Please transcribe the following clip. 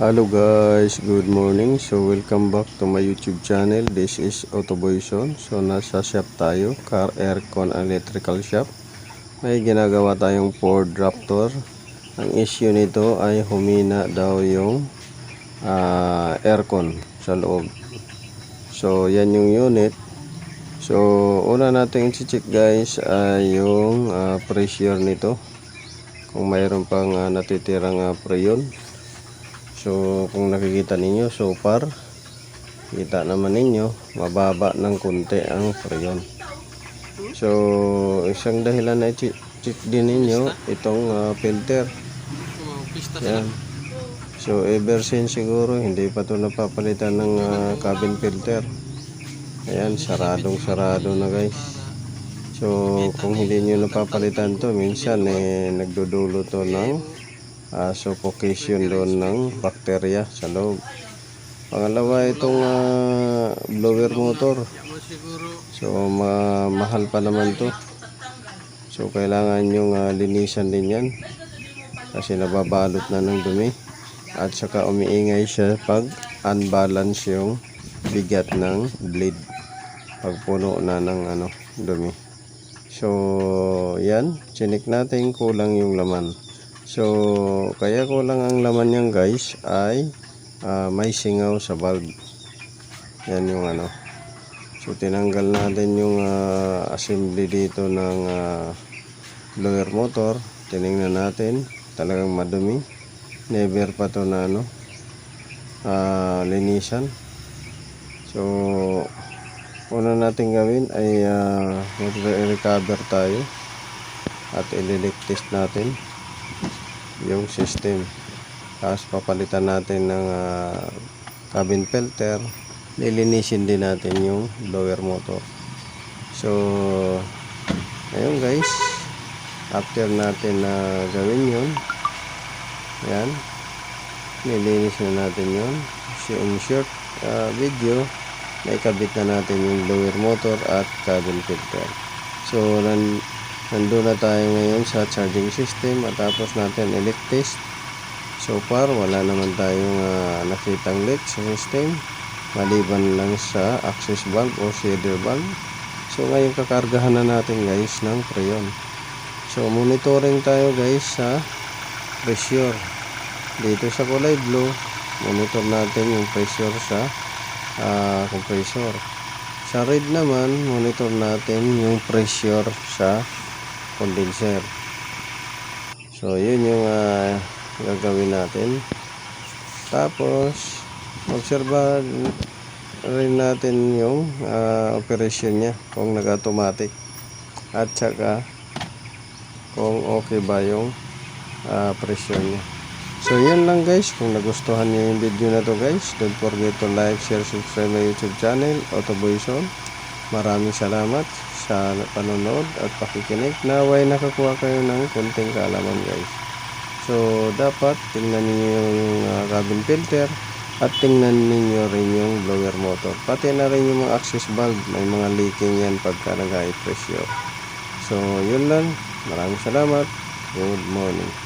Hello guys, good morning. So welcome back to my YouTube channel. This is Autoboyson. So nasa shop tayo, car aircon electrical shop. May ginagawa tayong Ford Raptor. Ang issue nito ay humina daw yung aircon sa loob. So yan yung unit. So una natin i-check guys ay yung pressure nito. Kung mayroon pang natitirang preyon. So kung nakikita ninyo so far, kita naman ninyo mababa ng konti ang preyon. So isang dahilan na check din ninyo itong filter. Yan. So ever since siguro hindi pa ito napapalitan ng cabin filter. Ayan, sarado na guys. So kung hindi nyo napapalitan to, minsan nagdudulo to ng suffocation doon ng bakterya sa loob. Pangalawa itong blower motor. So mahal pa naman to. So kailangan yung linisan din yan kasi nababalot na ng dumi at saka umiingay siya pag unbalance yung bigat ng blade pag puno na ng dumi. So yan, chinik natin kulang yung laman. So kaya kulang ang laman niyan guys ay may singaw sa valve. Yan yung So tinanggal natin yung assembly dito ng blower motor. Tiningnan natin, talagang madumi. Never pa to na linisan. So una natin gawin ay mag-recover tayo at i-leak test natin yung system. Tapos papalitan natin ng cabin filter, lilinisin din natin yung blower motor. So ayun guys, after natin gawin yun, yan, nilinis na natin yun. So in short video, naikabit na natin yung blower motor at cabin filter. So nandun na tayo ngayon sa charging system at tapos natin elect test. So far wala naman tayong nakitang leak sa system maliban lang sa access valve o shader valve. So ngayon kakargahan na natin guys ng preyon. So monitoring tayo guys sa pressure. Dito sa kulay blue, monitor natin yung pressure sa compressor. Sa red naman, monitor natin yung pressure sa condenser. So yun yung gagawin natin. Tapos obserba rin natin yung operation nya kung nag-automatic at saka kung okay ba yung pressure nya. So yun lang guys, kung nagustuhan niyo yung video na to guys, don't forget to like, share, subscribe my YouTube channel Autoboyson. Maraming salamat sa panonood at pakikinig. Naway nakakuha kayo ng konting kaalaman guys. So dapat tingnan niyo yung cabin filter at tingnan niyo rin yung blower motor. Pati na rin yung mga access valve, may mga leaking yan pagka nag-high pressure. So yun lang. Maraming salamat. Good morning.